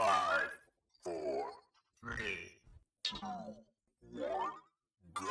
5, 4, 3, 2, 1, go.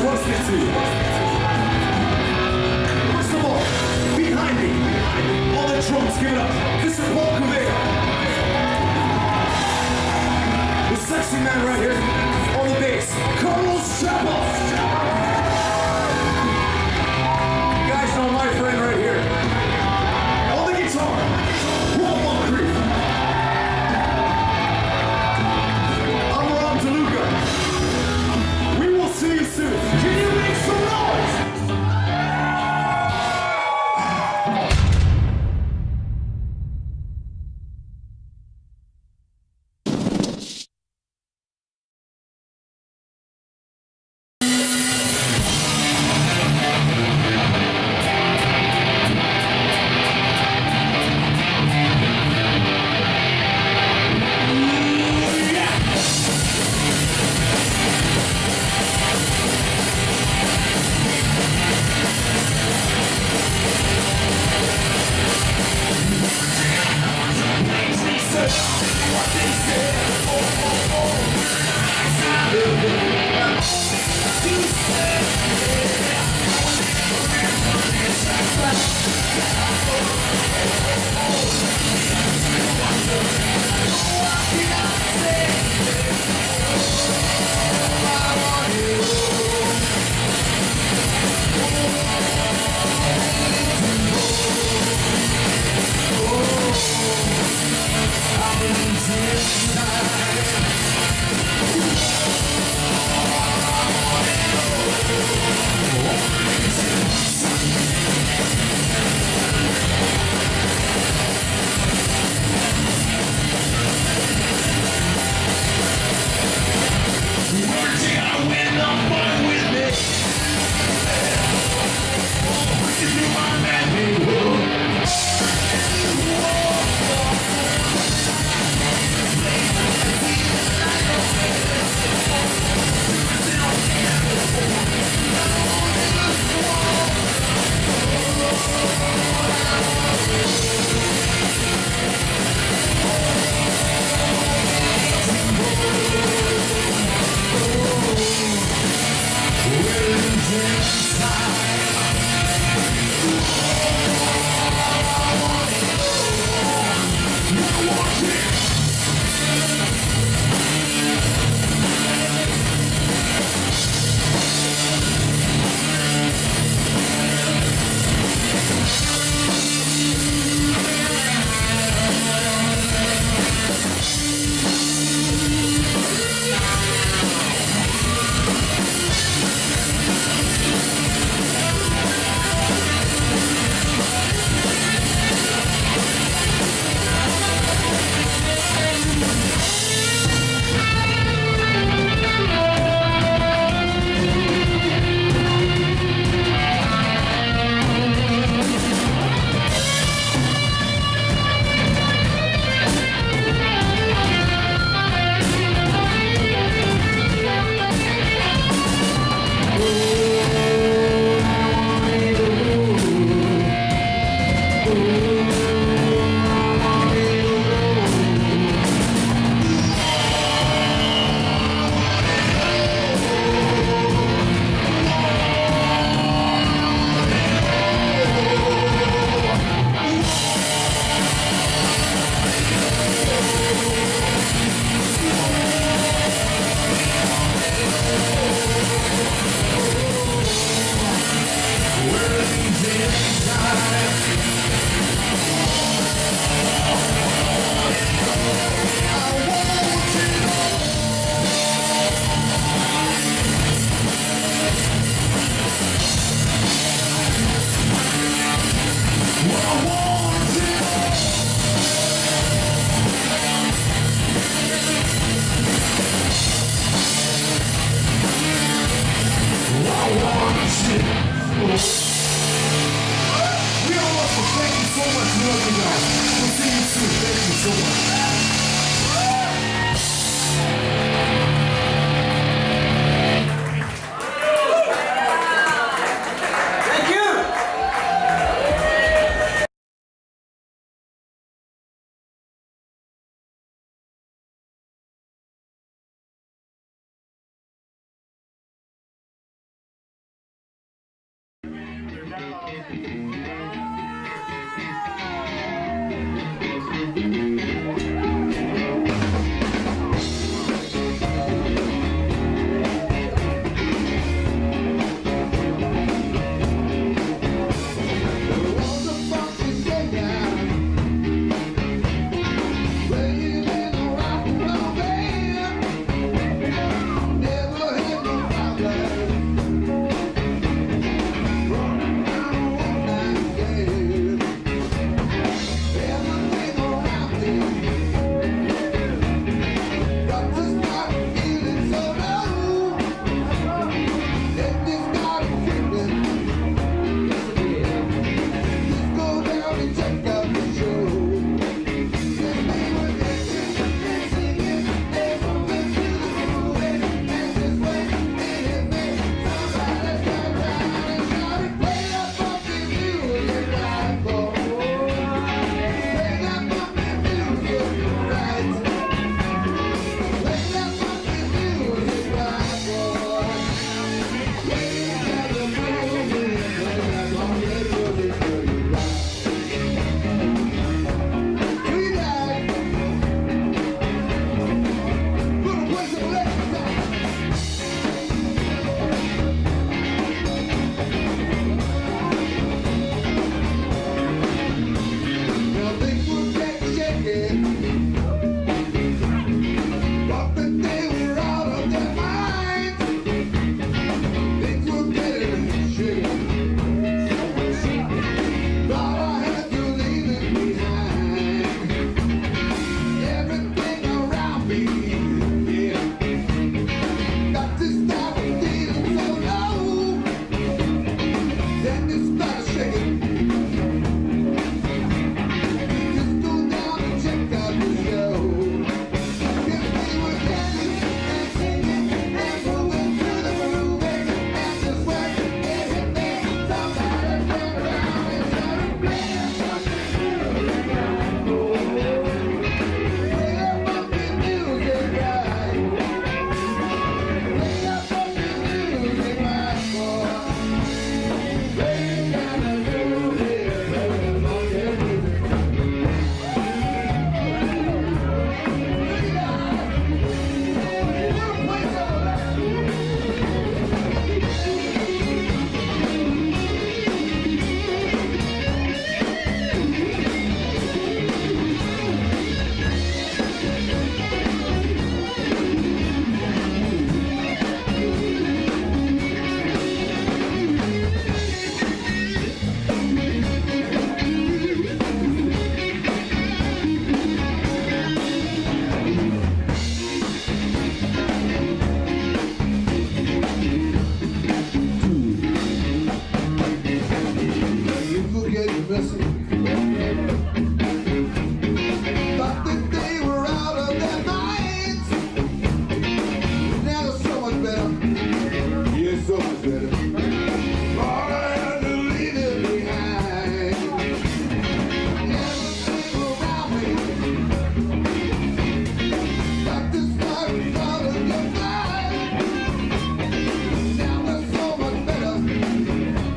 Rustik to you. First of all, behind me, on the drums, give it up. This is Paul Cavega. The sexy man right here on the bass, Carlos Chapel. You guys know my friend right here. On the guitar, Paul Moncrief. I'm Rob DeLuca. We will see you soon. Can you make some noise?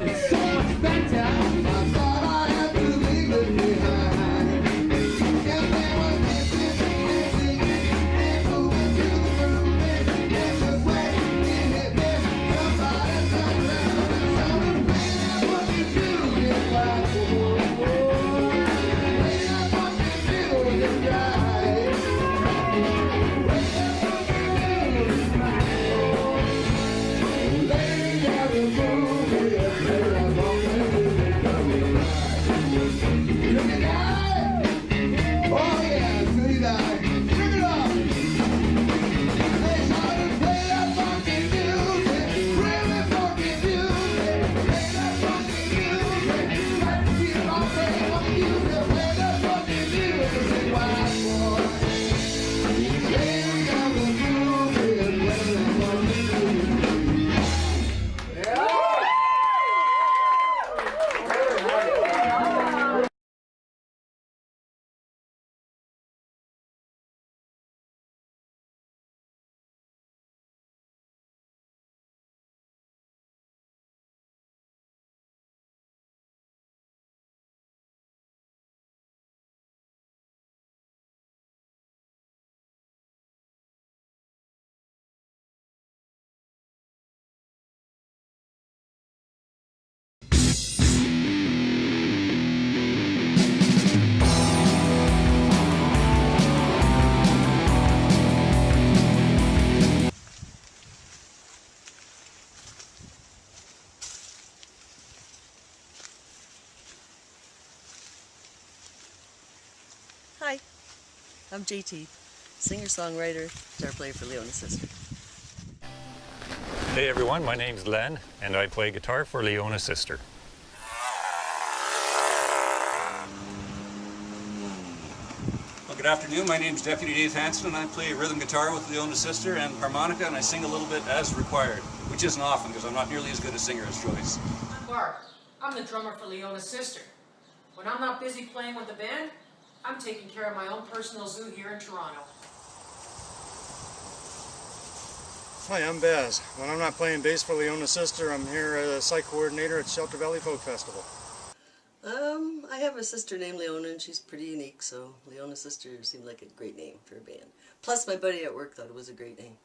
It's so much better. I thought I had to I'm JT, singer-songwriter, guitar player for Leona's sister. Hey everyone, my name's Len, and I play guitar for Leona's sister. Well, good afternoon, my name's Deputy Dave Hansen, and I play rhythm guitar with Leona's sister and harmonica, and I sing a little bit as required, which isn't often because I'm not nearly as good a singer as Joyce. I'm Bart. I'm the drummer for Leona's sister. When I'm not busy playing with the band, I'm taking care of my own personal zoo here in Toronto. Hi, I'm Baz. When I'm not playing bass for Leona's sister, I'm here as a site coordinator at Shelter Valley Folk Festival. I have a sister named Leona, and she's pretty unique, so Leona's sister seemed like a great name for a band. Plus, my buddy at work thought it was a great name.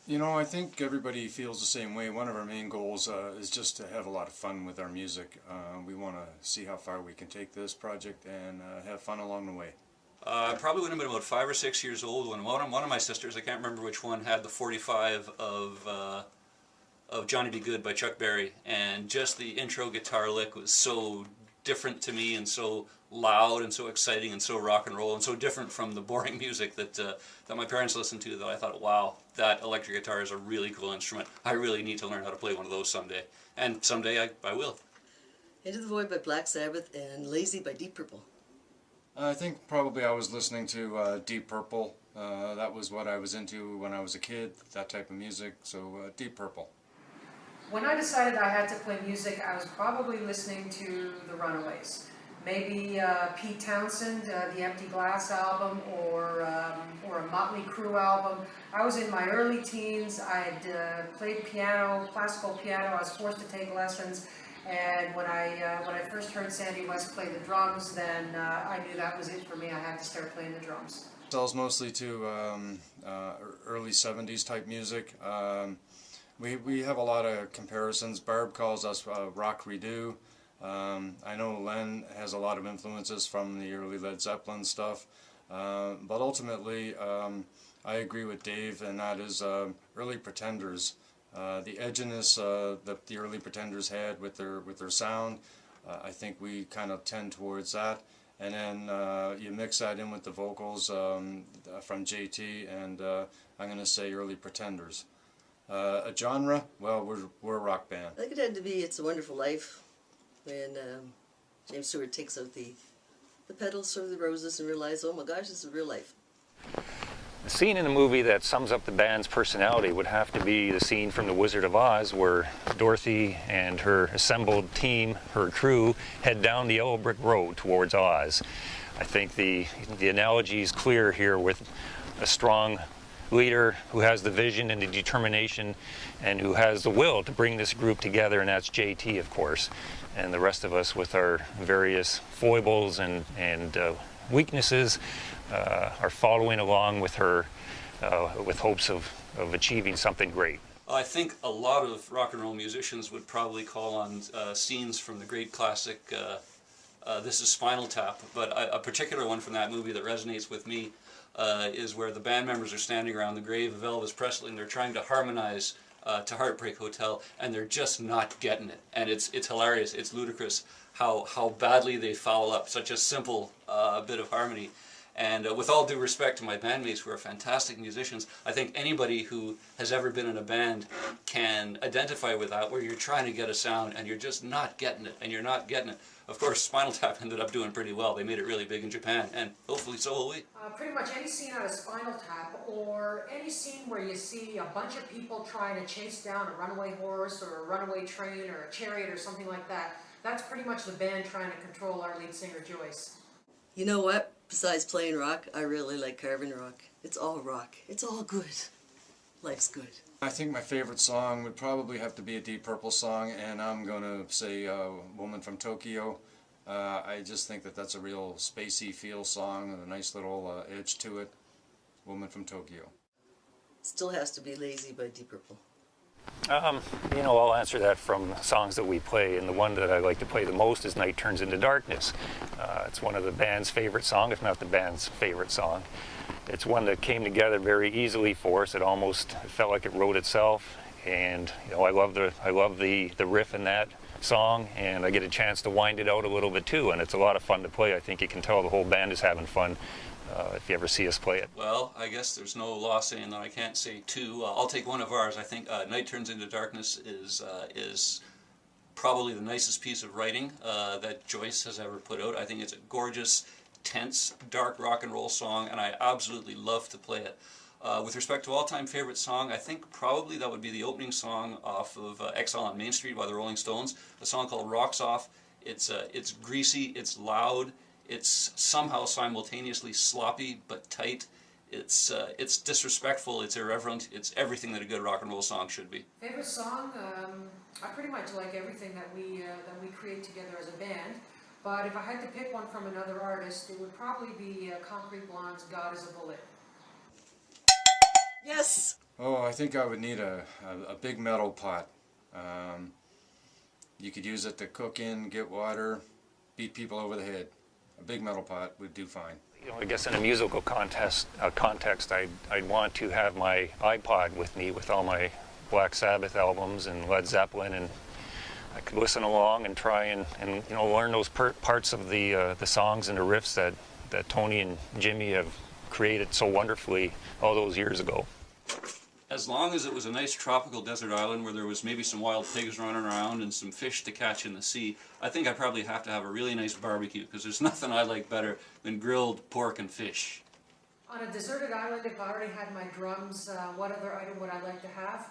You know, I think everybody feels the same way. One of our main goals is just to have a lot of fun with our music. We want to see how far we can take this project and have fun along the way. I probably would have been about 5 or 6 years old when one of my sisters, I can't remember which one, had the 45 of Johnny B. Good by Chuck Berry, and just the intro guitar lick was so different to me and so loud and so exciting and so rock and roll and so different from the boring music that that my parents listened to, that I thought, wow, that electric guitar is a really cool instrument. I really need to learn how to play one of those someday, and someday I will. Into the Void by Black Sabbath and Lazy by Deep Purple. I think probably I was listening to Deep Purple. That was what I was into when I was a kid, that type of music, so Deep Purple. When I decided I had to play music, I was probably listening to The Runaways. Maybe Pete Townsend, the Empty Glass album, or a Motley Crue album. I was in my early teens. I had played piano, classical piano. I was forced to take lessons. And when I first heard Sandy West play the drums, then I knew that was it for me. I had to start playing the drums. Sells mostly to early 70s type music. We have a lot of comparisons. Barb calls us rock redo. I know Len has a lot of influences from the early Led Zeppelin stuff. But ultimately, I agree with Dave, and that is early Pretenders. The edginess that the early Pretenders had with their sound, I think we kind of tend towards that. And then you mix that in with the vocals from JT, and I'm going to say early Pretenders. A genre? Well, we're a rock band. I think it had to be It's a Wonderful Life, when James Stewart takes out the petals of the roses and realizes, oh my gosh, this is real life. The scene in the movie that sums up the band's personality would have to be the scene from The Wizard of Oz, where Dorothy and her assembled team, her crew, head down the yellow brick road towards Oz. I think the analogy is clear here, with a strong leader who has the vision and the determination and who has the will to bring this group together, and that's JT, of course, and the rest of us with our various foibles and weaknesses are following along with her with hopes of achieving something great. I think a lot of rock and roll musicians would probably call on scenes from the great classic This Is Spinal Tap, but a particular one from that movie that resonates with me is where the band members are standing around the grave of Elvis Presley, and they're trying to harmonize to Heartbreak Hotel, and they're just not getting it. And it's hilarious, it's ludicrous how badly they foul up such a simple bit of harmony. And with all due respect to my bandmates, who are fantastic musicians, I think anybody who has ever been in a band can identify with that, where you're trying to get a sound and you're just not getting it, and you're not getting it. Of course, Spinal Tap ended up doing pretty well. They made it really big in Japan, and hopefully so will we. Pretty much any scene out of Spinal Tap, or any scene where you see a bunch of people trying to chase down a runaway horse or a runaway train or a chariot or something like that, that's pretty much the band trying to control our lead singer, Joyce. You know what? Besides playing rock, I really like carving rock. It's all rock. It's all good. Life's good. I think my favorite song would probably have to be a Deep Purple song, and I'm going to say Woman from Tokyo. I just think that that's a real spacey feel song and a nice little edge to it. Woman from Tokyo. Still has to be Lazy by Deep Purple. You know, I'll answer that from songs that we play, and the one that I like to play the most is Night Turns into Darkness. It's one of the band's favorite songs, if not the band's favorite song. It's one that came together very easily for us. It almost felt like it wrote itself, And you know, I love the riff in that song, and I get a chance to wind it out a little bit too, and it's a lot of fun to play. I think you can tell the whole band is having fun if you ever see us play it. Well, I guess there's no law saying that I can't say two. I'll take one of ours. I think Night Turns into Darkness is probably the nicest piece of writing that Joyce has ever put out. I think it's a gorgeous, tense, dark rock and roll song, and I absolutely love to play it. With respect to all-time favorite song, I think probably that would be the opening song off of Exile on Main Street by the Rolling Stones, a song called Rocks Off. It's greasy, it's loud, it's somehow simultaneously sloppy but tight. It's disrespectful, it's irreverent, it's everything that a good rock and roll song should be. Favorite song? I pretty much like everything that we create together as a band. But if I had to pick one from another artist, it would probably be Concrete Blonde's God is a Bullet. Yes! Oh, I think I would need a big metal pot. You could use it to cook in, get water, beat people over the head. A big metal pot would do fine. You know, I guess in a musical context, I'd want to have my iPod with me with all my Black Sabbath albums and Led Zeppelin, and I could listen along and try and you know, learn those parts of the songs and the riffs that Tony and Jimmy have created so wonderfully all those years ago. As long as it was a nice tropical desert island where there was maybe some wild pigs running around and some fish to catch in the sea, I think I probably have to have a really nice barbecue, because there's nothing I like better than grilled pork and fish. On a deserted island, if I already had my drums, what other item would I like to have?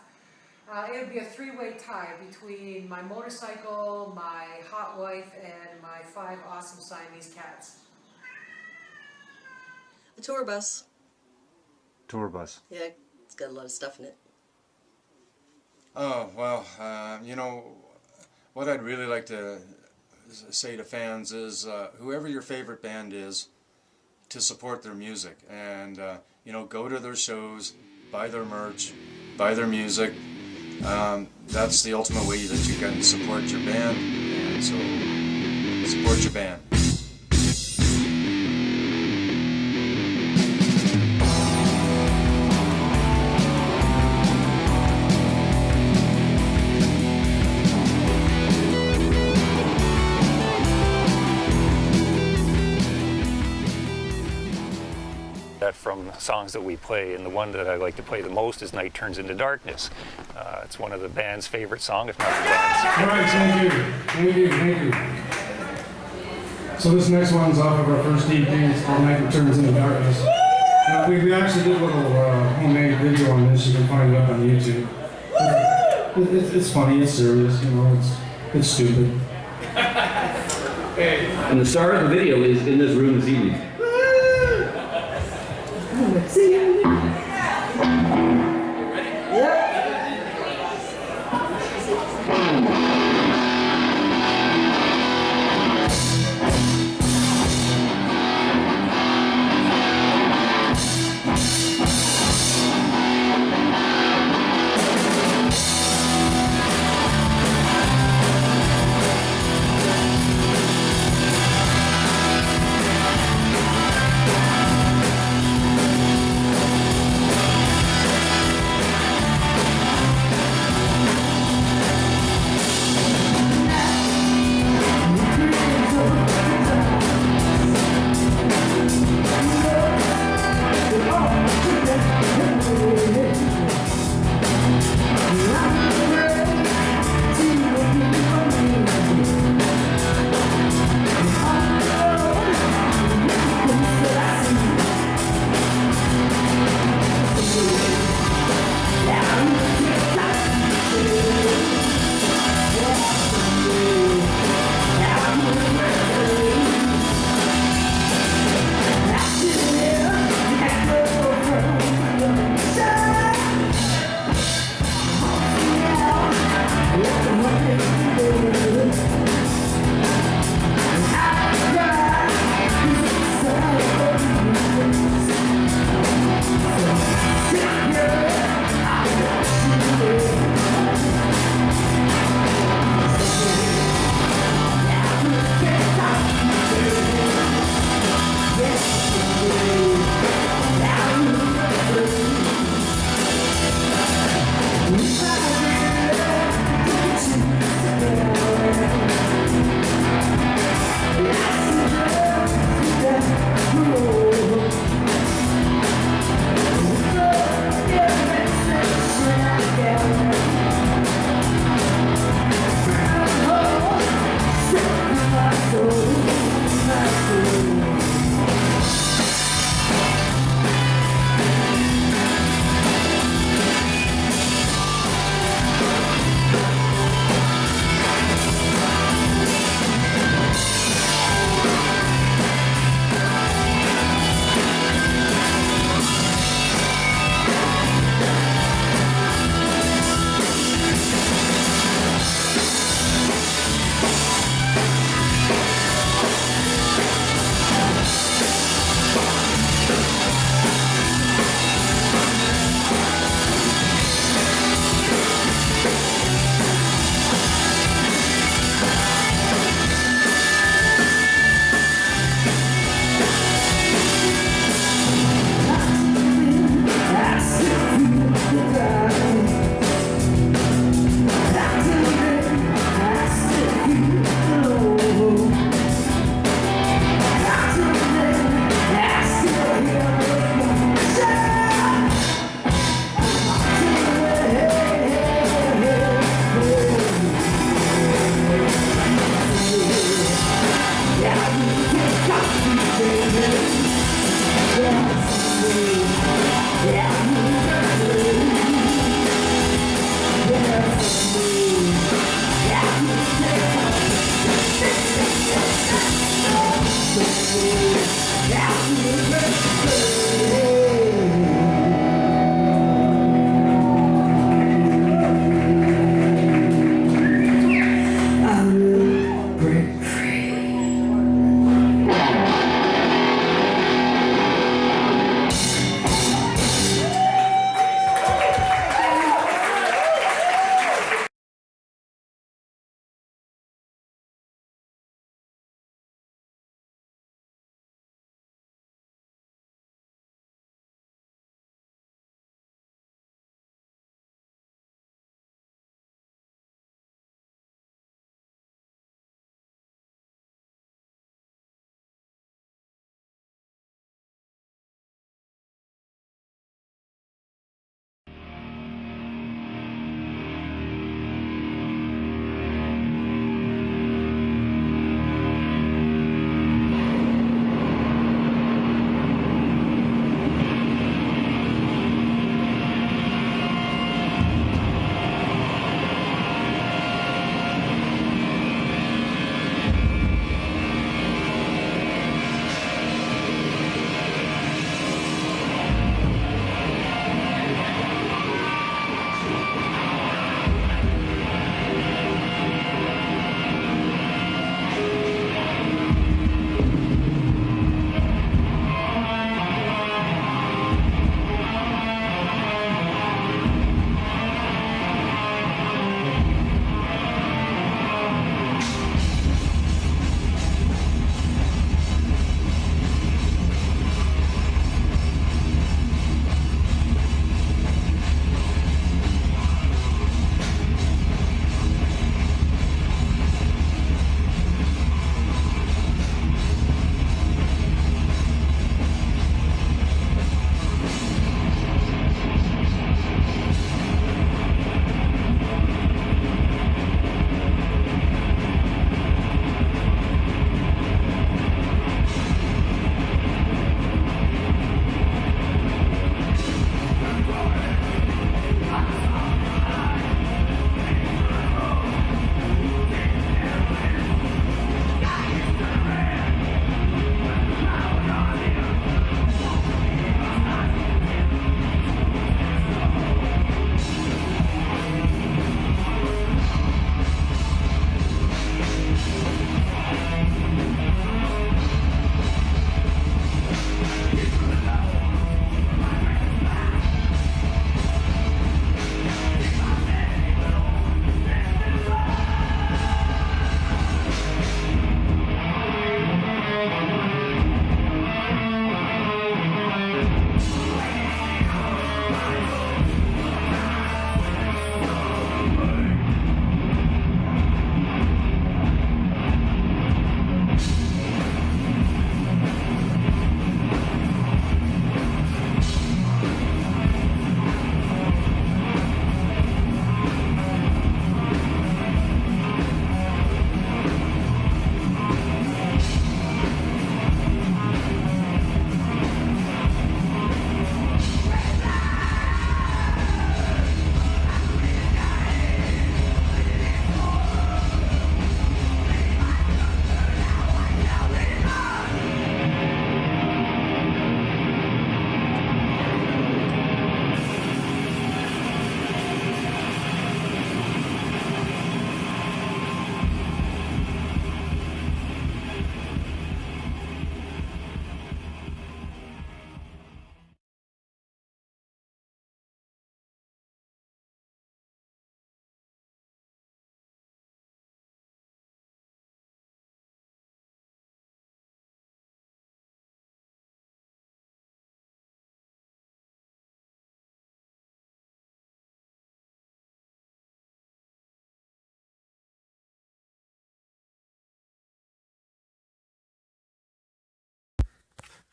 It would be a three-way tie between my motorcycle, my hot wife, and my 5 awesome Siamese cats. A tour bus. Tour bus. Yeah, it's got a lot of stuff in it. Oh, well, you know, what I'd really like to say to fans is whoever your favorite band is, to support their music. And, you know, go to their shows, buy their merch, buy their music. That's the ultimate way that you can support your band. And so, support your band. From songs that we play, and the one that I like to play the most is Night Turns into Darkness. It's one of the band's favorite songs, if not the band's. All right, thank you. So this next one's off of our first EP. It's called Night Turns into Darkness. We actually did a little homemade video on this. You can find it up on YouTube. It's funny, it's serious, you know, it's stupid. And the star of the video is in this room this evening.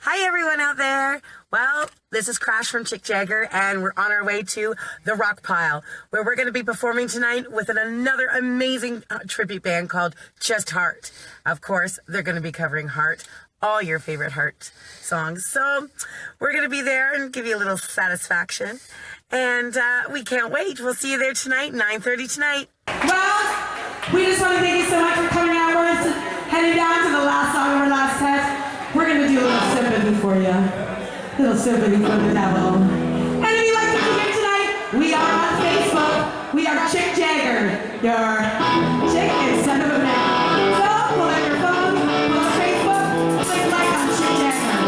Hi everyone out there. Well, this is Crash from Jagger, and we're on our way to the Rock Pile, where we're going to be performing tonight with another amazing tribute band called Just Heart. Of course, they're going to be covering Heart, all your favorite Heart songs. So we're going to be there and give you a little satisfaction. And we can't wait. We'll see you there tonight, 9:30 tonight. Well, we just want to thank you so much for coming out. We're heading down to the last song of our last set. We're Little sympathy for the devil. And if you'd like to come here tonight, we are on Facebook. We are Chick Jagger. Your chick is son of a man. So pull out your phone, pull up Facebook, click like on Chick Jagger.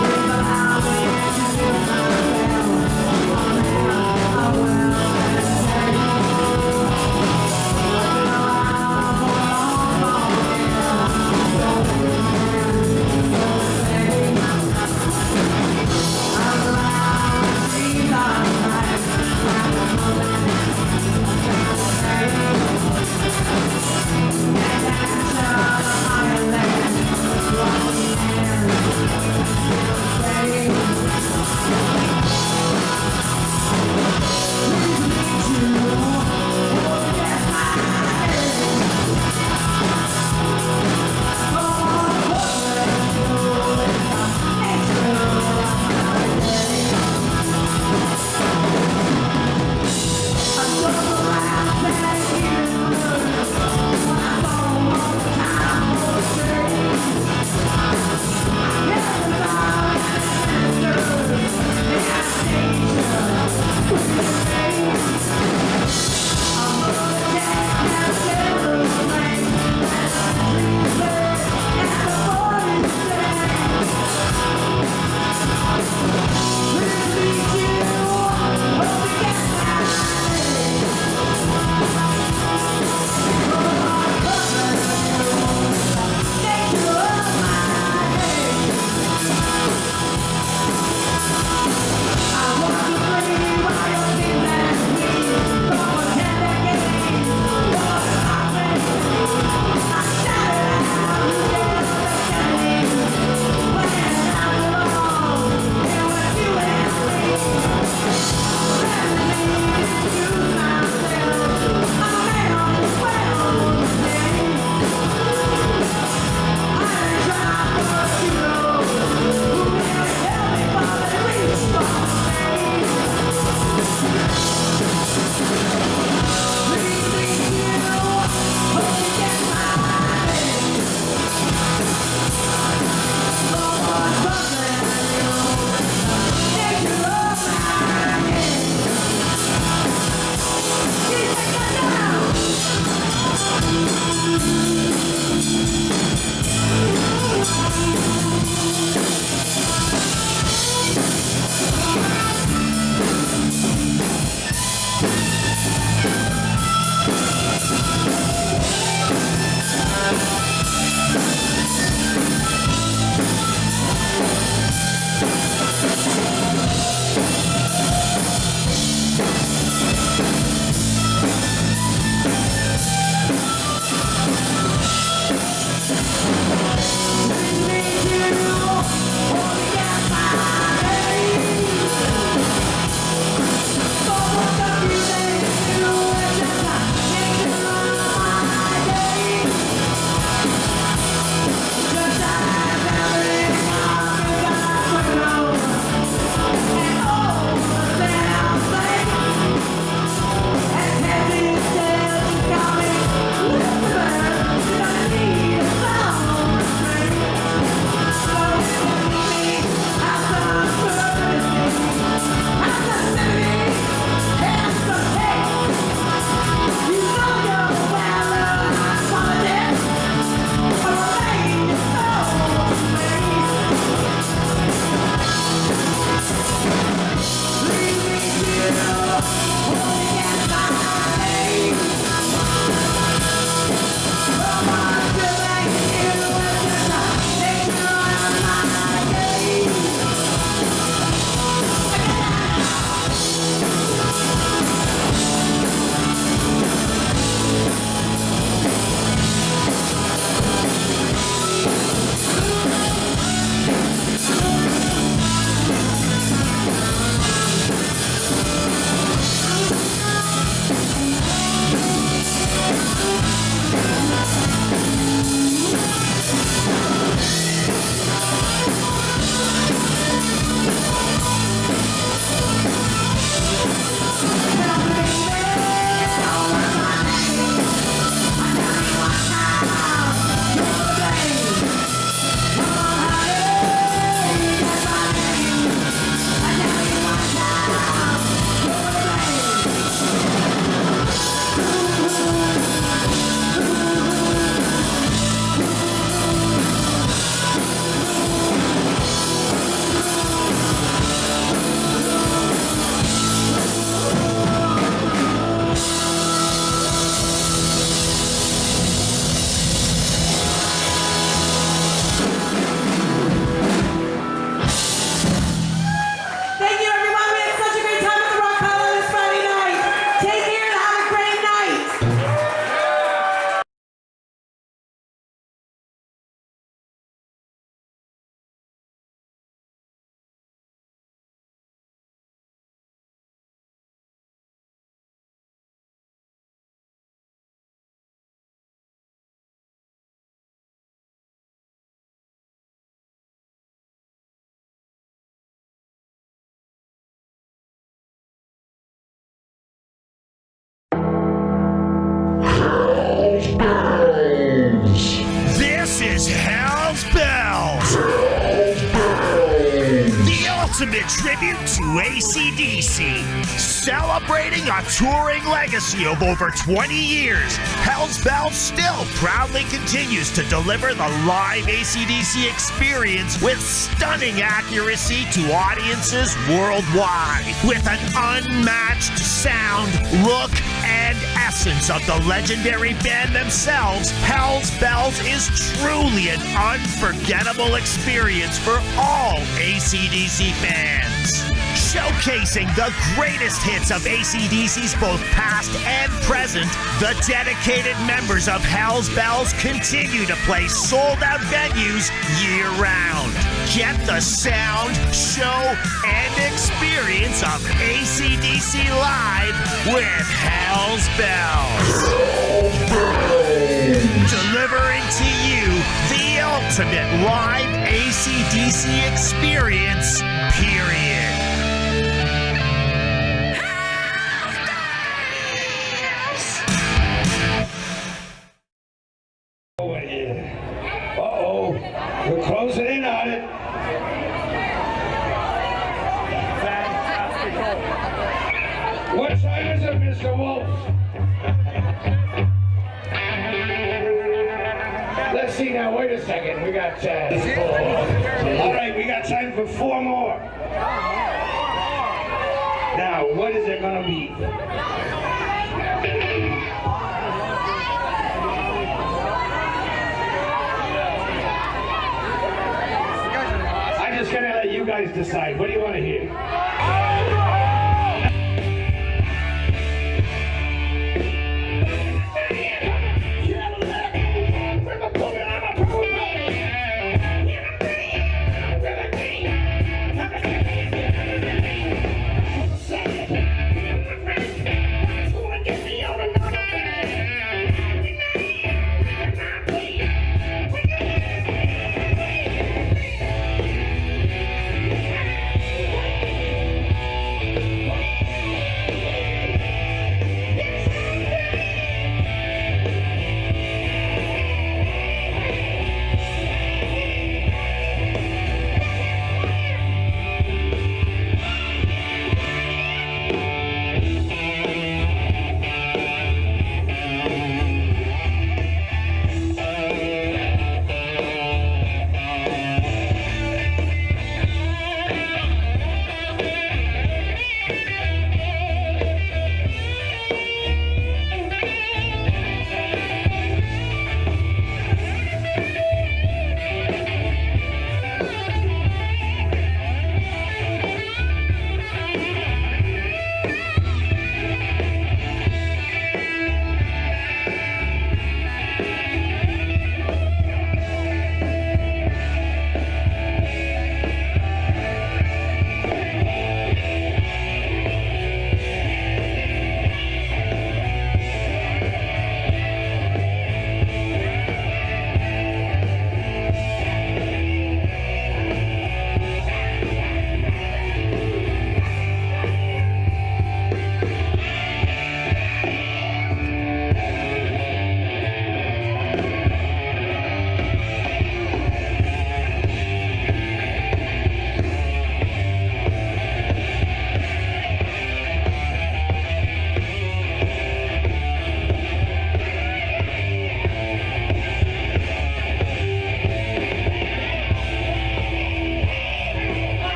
We're the highway to the ultimate tribute to AC/DC. Celebrating a touring legacy of over 20 years, Hell's Bells still proudly continues to deliver the live AC/DC experience with stunning accuracy to audiences worldwide. With an unmatched sound, look, and essence of the legendary band themselves, Hell's Bells is truly an unforgettable experience for all AC/DC fans. Showcasing the greatest hits of AC/DC's both past and present, the dedicated members of Hell's Bells continue to play sold-out venues year-round. Get the sound, show, and experience of AC/DC Live with Hell's Bells. Delivering to you the ultimate live AC/DC experience, period. Uh-oh, we're closing in on it. Fantastic. What time is it, Mr. Wolf? Let's see now, wait a second. We got all right, we got time for 4 more. Now, what is it gonna be? I'm just gonna let you guys decide. What do you want to hear?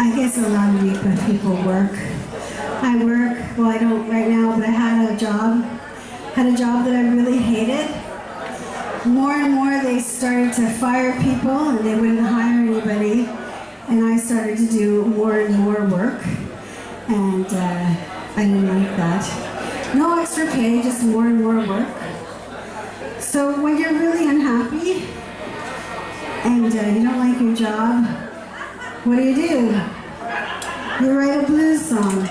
I guess a lot of people work. I work, well I don't right now, but I had a job that I really hated. More and more they started to fire people and they wouldn't hire anybody. And I started to do more and more work. And I didn't like that. No extra pay, just more and more work. So when you're really unhappy and you don't like your job, what do? You write a blues song.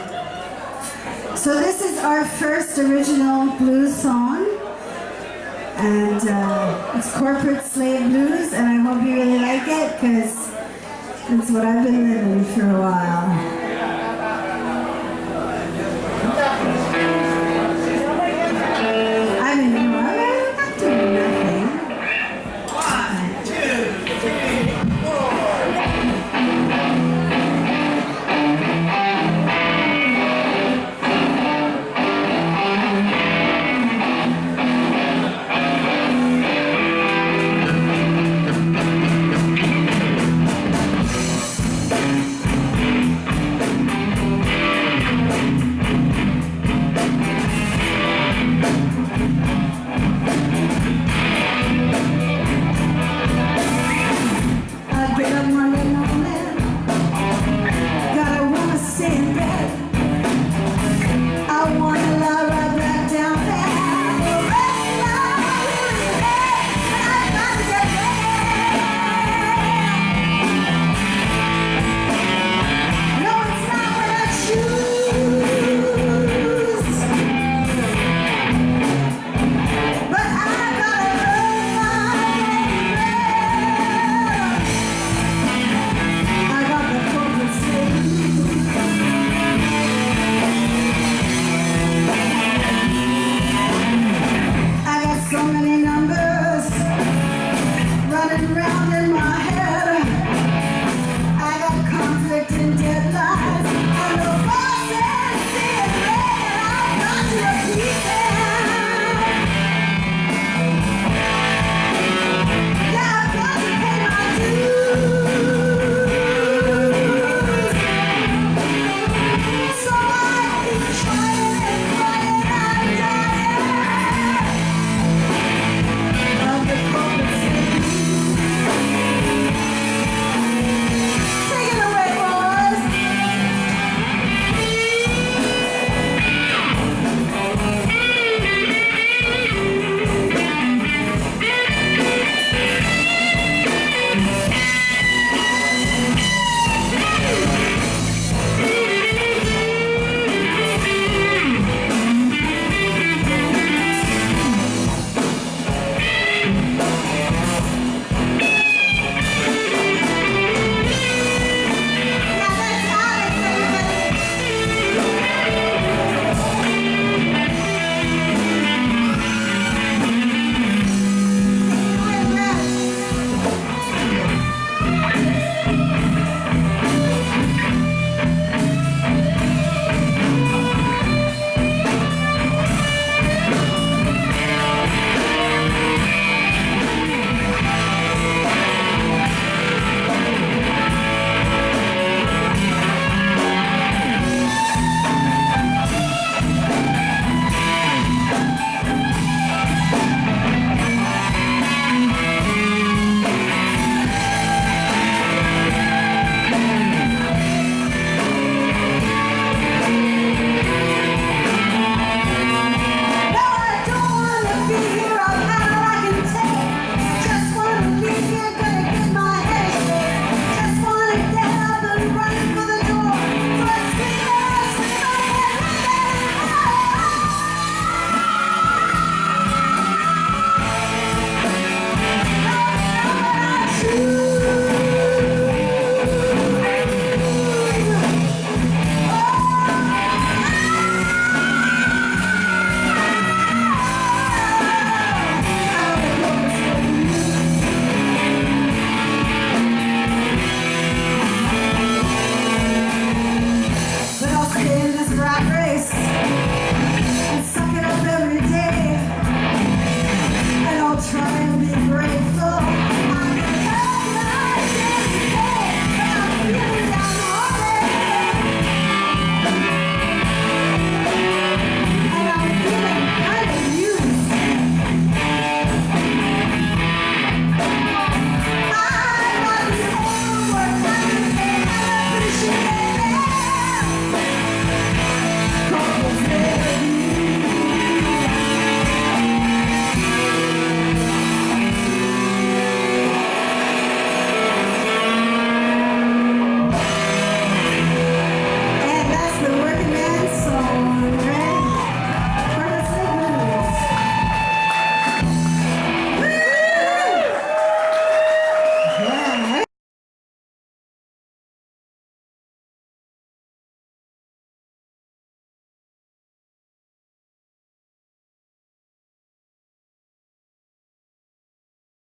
So this is our first original blues song, and it's corporate slave blues, and I hope you really like it, because that's what I've been living for a while. I've been doing nothing. 1, 2, 3, 4.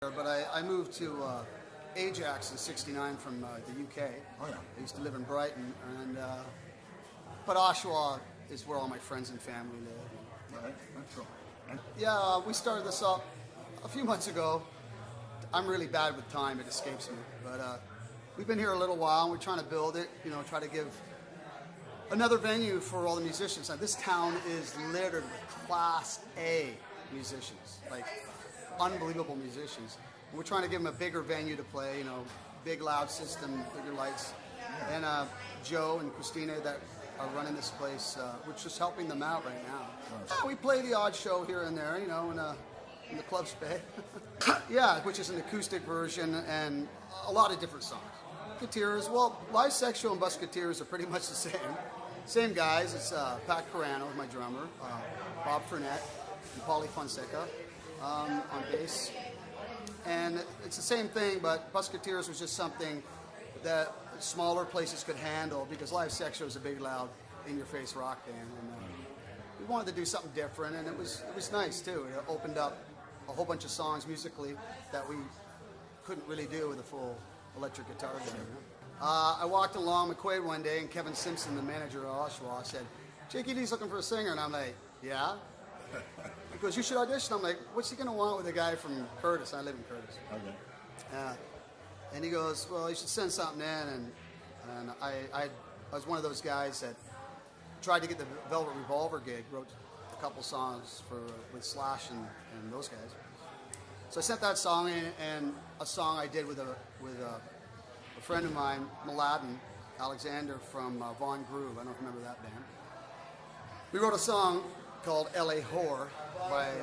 But I moved to Ajax in '69 from the UK. Oh yeah. I used to live in Brighton, and but Oshawa is where all my friends and family live. Right. That's cool. Yeah, we started this up a few months ago. I'm really bad with time; it escapes me. But we've been here a little while, and we're trying to build it. You know, try to give another venue for all the musicians. Now, this town is littered with Class A musicians, like unbelievable musicians. And we're trying to give them a bigger venue to play. You know, big loud system, bigger lights, and Joe and Christina that are running this place. We're just helping them out right now. Yeah, we play the odd show here and there, you know, in the club space. Yeah, which is an acoustic version and a lot of different songs. Musketeers, well, Live Sexual and Musketeers are pretty much the same. Same guys. It's Pat Carano, my drummer, Bob Furnett, and Paulie Fonseca on bass. And it's the same thing, but Musketeers was just something that smaller places could handle because Live Sexual is a big, loud, in-your-face rock band. And we wanted to do something different, and it was nice too. It opened up a whole bunch of songs musically that we couldn't really do with a full electric guitar band. I walked along McQuaid one day, and Kevin Simpson, the manager of Oshawa, said, "Jakey D's looking for a singer," and I'm like, "Yeah." He goes, "You should audition." I'm like, "What's he gonna want with a guy from Curtis?" I live in Curtis. Okay. And he goes, "Well, you should send something in." And I was one of those guys that tried to get the Velvet Revolver gig, wrote a couple songs with Slash and those guys. So I sent that song in, and a song I did with a friend of mine, Mladen Alexander from Von Groove. I don't remember that band. We wrote a song called L.A. Whore,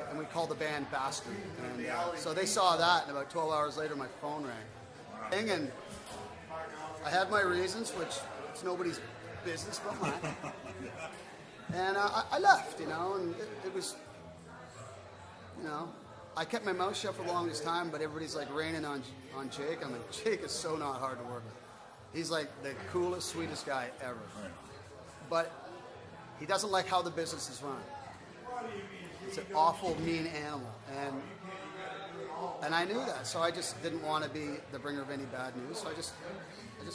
and we called the band Bastard. And so they saw that, and about 12 hours later, my phone rang. And I had my reasons, which it's nobody's business but mine. And I left, you know, and it was, you know, I kept my mouth shut for the longest time, but everybody's like raining on Jake. I'm like, Jake is so not hard to work with. He's like the coolest, sweetest guy ever. But he doesn't like how the business is run. It's an awful, mean animal. And I knew that, so I just didn't want to be the bringer of any bad news, so I just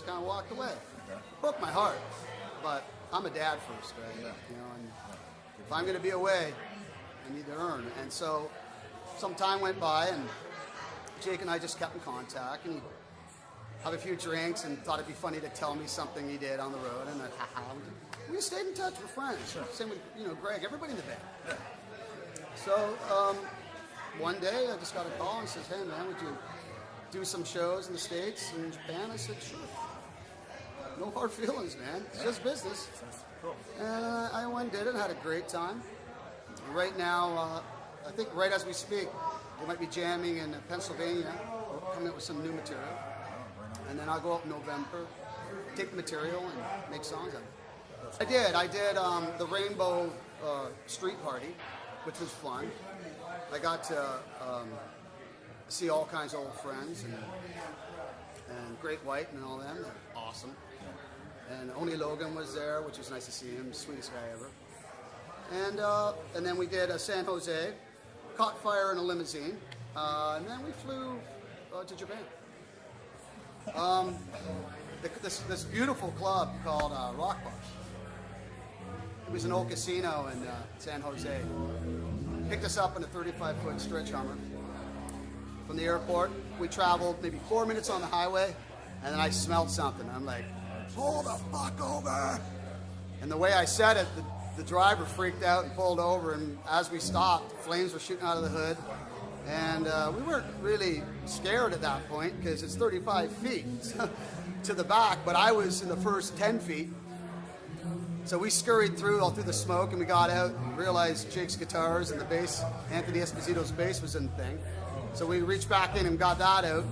kind of walked away. Broke my heart, but I'm a dad first, right? Yeah. You know, and if I'm going to be away, I need to earn. And so some time went by, and Jake and I just kept in contact, and he'd have a few drinks and thought it'd be funny to tell me something he did on the road, and we stayed in touch with friends. Sure. Same with, you know, Greg, everybody in the band. Yeah. So one day I just got a call and says, "Hey man, would you do some shows in the States and in Japan?" I said, "Sure." No hard feelings, man. It's just business. Cool. And I went and did it and had a great time. Right now, I think right as we speak, they might be jamming in Pennsylvania, coming up with some new material. And then I'll go up in November, take the material and make songs out of it. I did the Rainbow Street Party, which was fun. I got to see all kinds of old friends and Great White and all them. They're awesome. And Oni Logan was there, which was nice to see him, sweetest guy ever. And then we did San Jose, caught fire in a limousine, and then we flew to Japan. This beautiful club called Rock Bar. It was an old casino in San Jose. Picked us up in a 35-foot stretch Hummer. From the airport, we traveled maybe 4 minutes on the highway, and then I smelled something. I'm like, "Pull the fuck over!" And the way I said it, the driver freaked out and pulled over, and as we stopped, flames were shooting out of the hood. And we weren't really scared at that point because it's 35 feet to the back, but I was in the first 10 feet. So we scurried all through the smoke, and we got out and realized Jake's guitars and the bass, Anthony Esposito's bass, was in the thing. So we reached back in and got that out,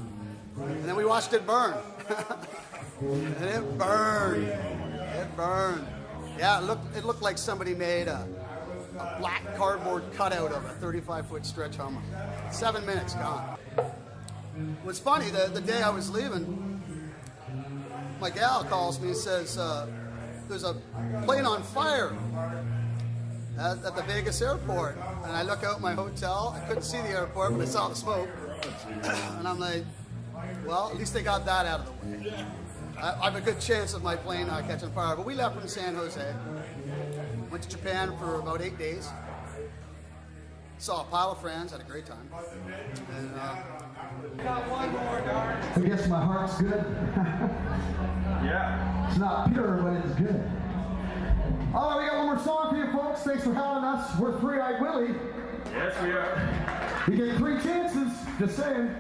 and then we watched it burn. And it burned. It burned. Yeah, it looked like somebody made a black cardboard cutout of a 35-foot stretch Hummer. 7 minutes gone. What's funny, the day I was leaving, my gal calls me and says, "There's a plane on fire at the Vegas airport." And I look out my hotel. I couldn't see the airport, but I saw the smoke. And I'm like, well, at least they got that out of the way. I have a good chance of my plane not catching fire. But we left from San Jose, went to Japan for about 8 days, saw a pile of friends, had a great time. And, I guess my heart's good. Yeah. It's not pure, but it's good. All right, we got one more song for you folks. Thanks for having us. We're 3 Eyed Willy. Yes, we are. You get 3 chances. Just saying.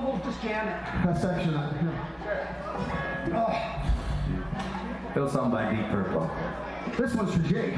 We'll just jam it. That section of it. Oh. Feel something by Deep Purple. This one's for Jake.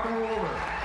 and roll over.